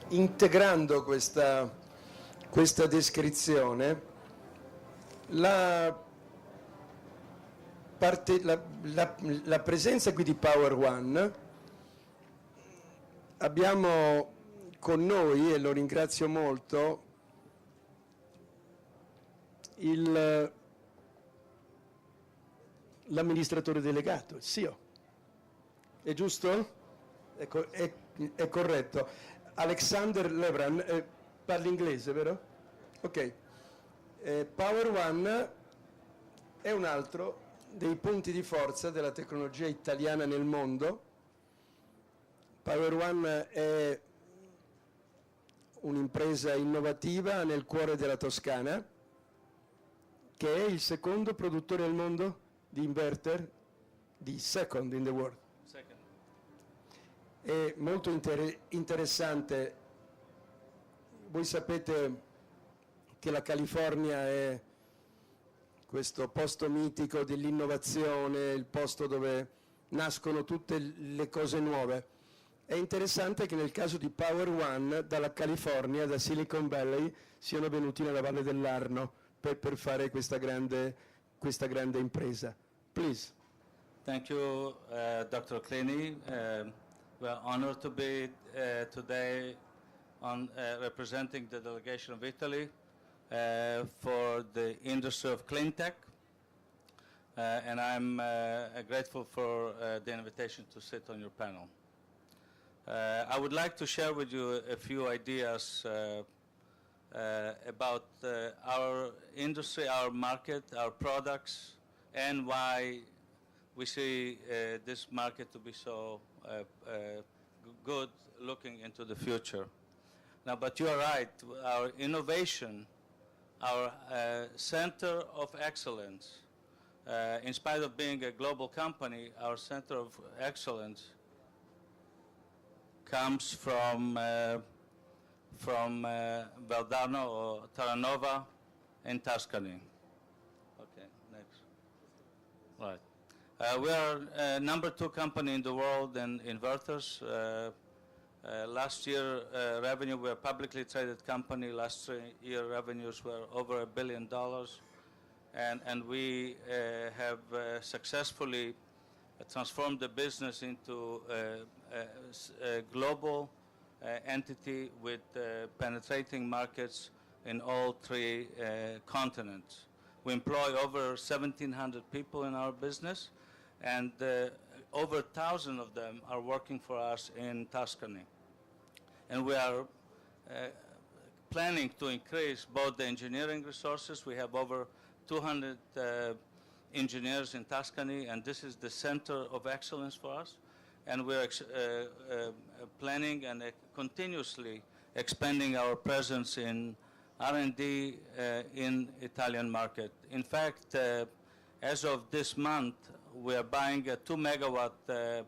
integrando questa descrizione, la presenza qui di Power One, abbiamo con noi, e lo ringrazio molto, l'amministratore delegato, il CEO. È giusto? È corretto. Alexander Levran, parli inglese, vero? Ok. Power One è un altro dei punti di forza della tecnologia italiana nel mondo. Power One è un'impresa innovativa nel cuore della Toscana, che è il secondo produttore al mondo di inverter, di second in the world. È molto interessante. Voi sapete che la California è questo posto mitico dell'innovazione, il posto dove nascono tutte le cose nuove. È interessante che nel caso di Power One, dalla California, da Silicon Valley, siano venuti nella Valle dell'Arno per fare questa grande impresa. Please. Thank you, Dr. Cleany. We're honored to be today representing the delegation of Italy for the industry of clean tech. And I'm grateful for the invitation to sit on your panel. I would like to share with you a few ideas about our industry, our market, our products, and why we see this market to be so good looking into the future. Now, but you are right, our innovation, our center of excellence, in spite of being a global company, our center of excellence comes from Valdarno or Terranova in Tuscany. Okay, next. Right. We are number 2 company in the world in inverters. Last year revenue, we're a publicly traded company. Last year revenues were over $1 billion. And we have successfully transformed the business into a global entity with penetrating markets in all 3 continents. We employ over 1,700 people in our business, and over 1,000 of them are working for us in Tuscany. And we are planning to increase both the engineering resources. We have over 200 engineers in Tuscany, and this is the center of excellence for us. And we're planning and continuously expanding our presence in R&D in Italian market. In fact, as of this month, we are buying a 2 megawatt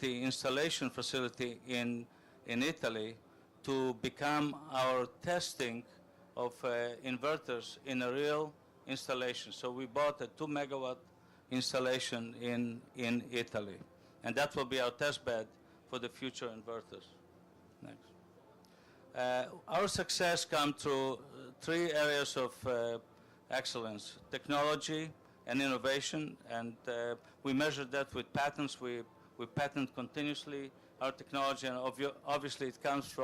installation facility in Italy to become our testing of inverters in a real installation. So we bought a 2 megawatt installation in Italy. And that will be our test bed for the future inverters. Next. Our success comes through 3 areas of excellence: technology and innovation, and we measure that with patents. We patent continuously our technology, and obviously it comes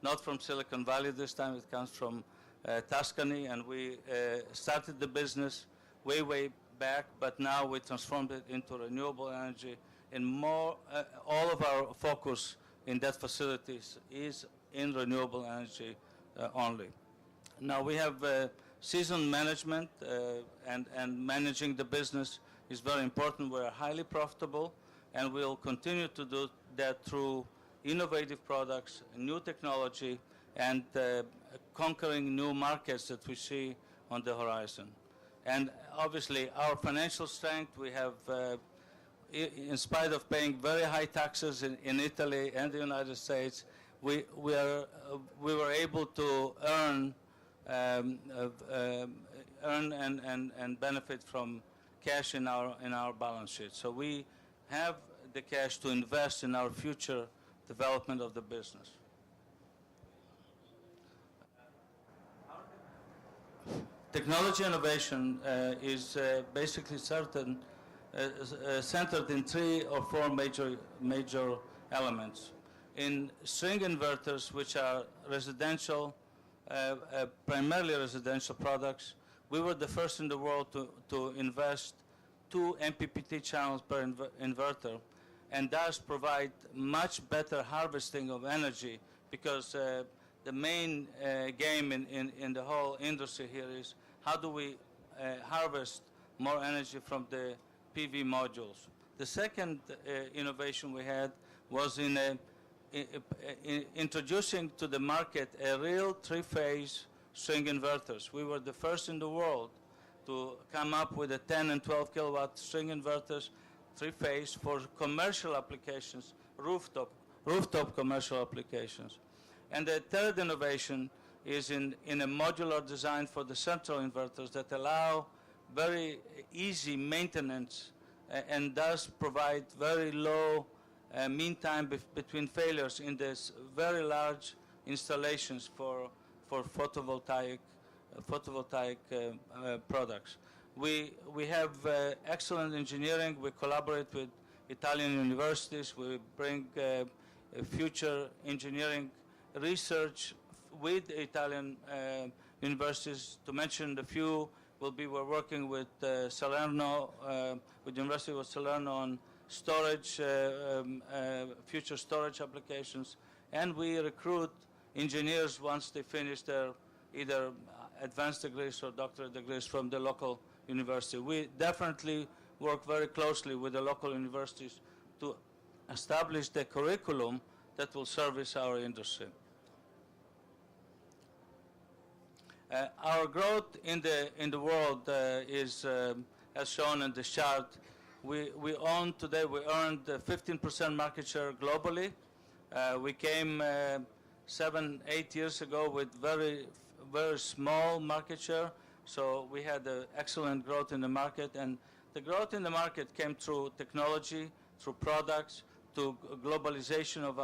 not from Silicon Valley this time, it comes from Tuscany, and we started the business way back, but now we transformed it into renewable energy, and all of our focus in that facilities is in renewable energy only. Now we have seasoned management, and managing the business is very important. We're highly profitable, and we'll continue to do that through innovative products, new technology, and conquering new markets that we see on the horizon. And obviously our financial strength, we have, in spite of paying very high taxes in Italy and the United States, we were able to earn and benefit from cash in our balance sheet. So we have the cash to invest in our future development of the business. Technology innovation is basically centered in 3 or 4 major elements. In string inverters, which are residential, primarily residential products, we were the first in the world to invest 2 MPPT channels per inverter, and thus provide much better harvesting of energy, because the main game in the whole industry here is how do we harvest more energy from the PV modules. The second innovation we had was in introducing to the market a real 3-phase string inverters. We were the first in the world to come up with a 10 and 12 kilowatt string inverters, 3-phase, for commercial applications, rooftop commercial applications. And the third innovation is in a modular design for the central inverters that allow very easy maintenance and thus provide very low mean time between failures in these very large installations for photovoltaic products. We have excellent engineering. We collaborate with Italian universities. We bring future engineering research with Italian universities. To mention the few, we're working with Salerno, with the University of Salerno on storage, future storage applications, and we recruit engineers once they finish their either advanced degrees or doctorate degrees from the local university. We definitely work very closely with the local universities to establish the curriculum that will service our industry. Our growth in the world is, as shown in this chart. We earned 15% market share globally. We came 7-8 years ago with very small market share, so we had excellent growth in the market, and the growth in the market came through technology, through products, to globalization of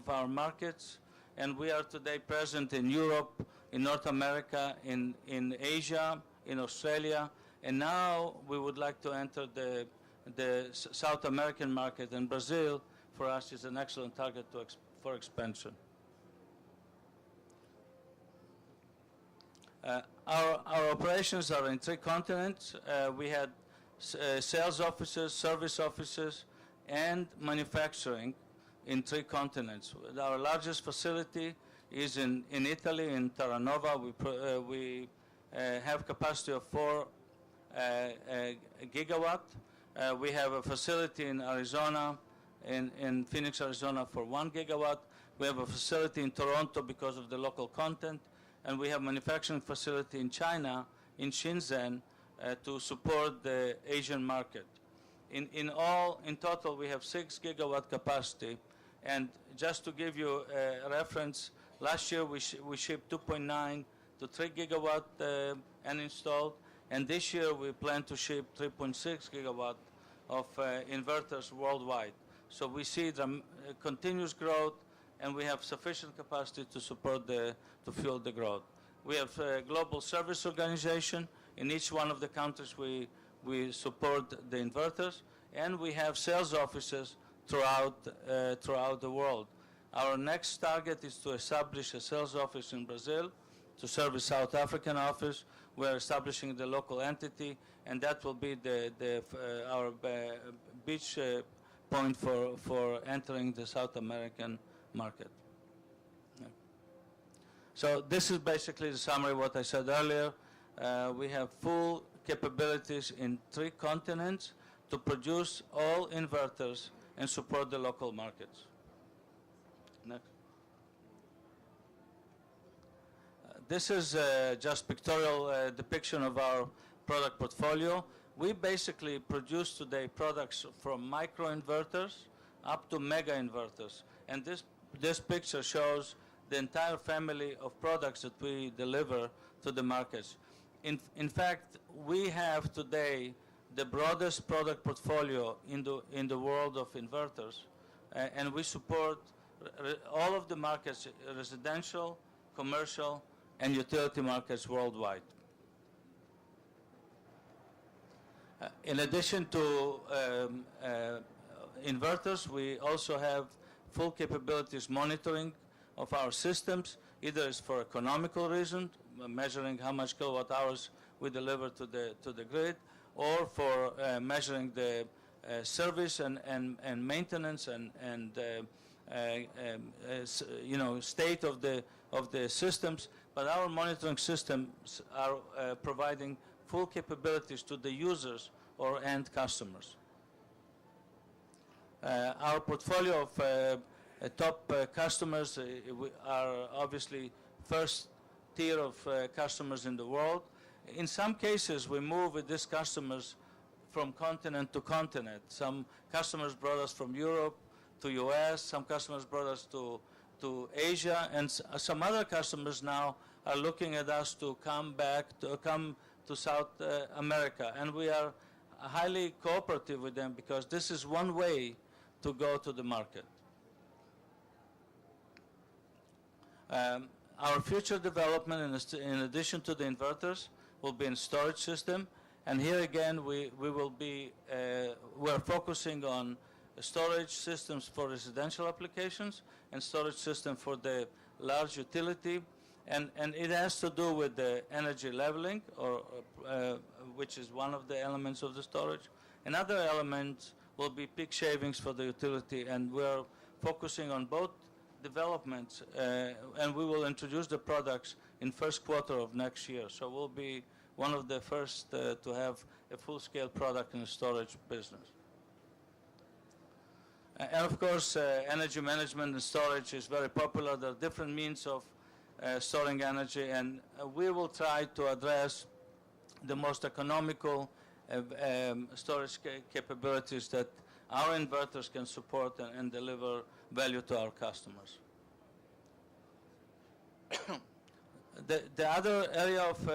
our markets, and we are today present in Europe, in North America, in Asia, in Australia, and now we would like to enter the South American market, and Brazil for us is an excellent target for expansion. Our operations are in 3 continents. We had sales offices, service offices, and manufacturing in 3 continents. Our largest facility is in Italy, in Terranova. We have capacity of 4 gigawatt. We have a facility in Arizona, in Phoenix, Arizona, for 1 gigawatt. We have a facility in Toronto because of the local content, and we have a manufacturing facility in China, in Shenzhen, to support the Asian market. In total, we have 6 gigawatt capacity, and just to give you a reference, last year we shipped 2.9 to 3 gigawatt and installed, and this year we plan to ship 3.6 gigawatt of inverters worldwide. So we see continuous growth, and we have sufficient capacity to support to fuel the growth. We have a global service organization. In each one of the countries we support the inverters, and we have sales offices throughout the world. Our next target is to establish a sales office in Brazil to serve the South African office. We're establishing the local entity, and that will be our beach point for entering the South American market. Yeah. So this is basically the summary of what I said earlier. We have full capabilities in 3 continents to produce all inverters and support the local markets. Next. This is just pictorial depiction of our product portfolio. We basically produce today products from microinverters up to mega inverters, and this picture shows the entire family of products that we deliver to the markets. In fact, we have today the broadest product portfolio in the world of inverters, and we support all of the markets, residential, commercial, and utility markets worldwide. In addition to inverters, we also have full capabilities monitoring of our systems, either it's for economical reason, measuring how much kilowatt hours we deliver to the grid, or for measuring the service and maintenance and state of the systems. But our monitoring systems are providing full capabilities to the users or end customers. Our portfolio of top customers are obviously first tier of customers in the world. In some cases, we move with these customers from continent to continent. Some customers brought us from Europe to US, some customers brought us to Asia, and some other customers now are looking at us to come to South America. And we are highly cooperative with them because this is one way to go to the market. Our future development, in addition to the inverters, will be in storage system. And here again, we're focusing on storage systems for residential applications and storage system for the large utility. And it has to do with the energy leveling, which is one of the elements of the storage. Another element will be peak shavings for the utility, and we're focusing on both developments, and we will introduce the products in first quarter of next year. So we'll be one of the first to have a full-scale product in the storage business. And of course, energy management and storage is very popular. There are different means of storing energy, and we will try to address the most economical storage capabilities that our inverters can support and deliver value to our customers. The other area of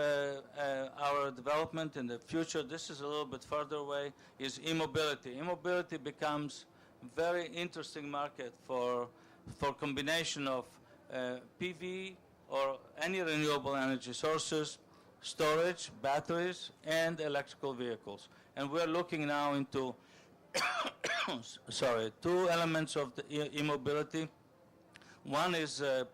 our development in the future, this is a little bit further away, is e-mobility. E-mobility becomes a very interesting market for combination of PV or any renewable energy sources, storage, batteries, and electrical vehicles. And we're looking now into two elements of the e-mobility. One is a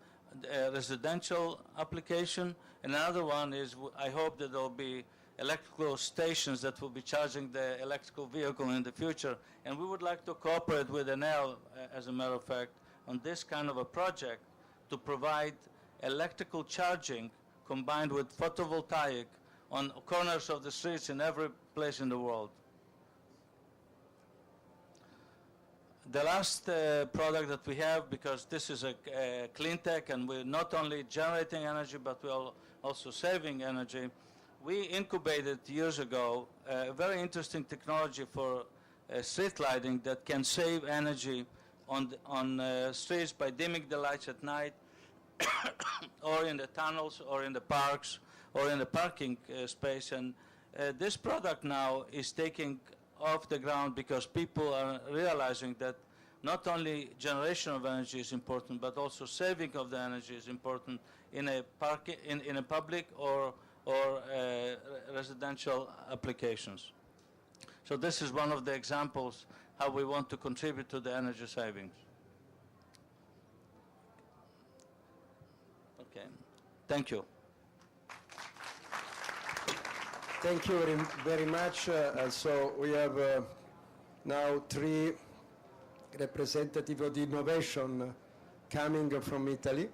residential application, and another one is, I hope that there will be electrical stations that will be charging the electrical vehicle in the future. And we would like to cooperate with Enel, as a matter of fact, on this kind of a project to provide electrical charging combined with photovoltaic on corners of the streets in every place in the world. The last product that we have, because this is a clean tech and we're not only generating energy but we're also saving energy, we incubated years ago a very interesting technology for street lighting that can save energy on streets by dimming the lights at night or in the tunnels or in the parks or in the parking space. And this product now is taking off the ground because people are realizing that not only generation of energy is important, but also saving of the energy is important in a public or residential applications. So this is one of the examples how we want to contribute to the energy savings. Okay, thank you. Thank you very much. So we have now three representatives of the innovation coming from Italy.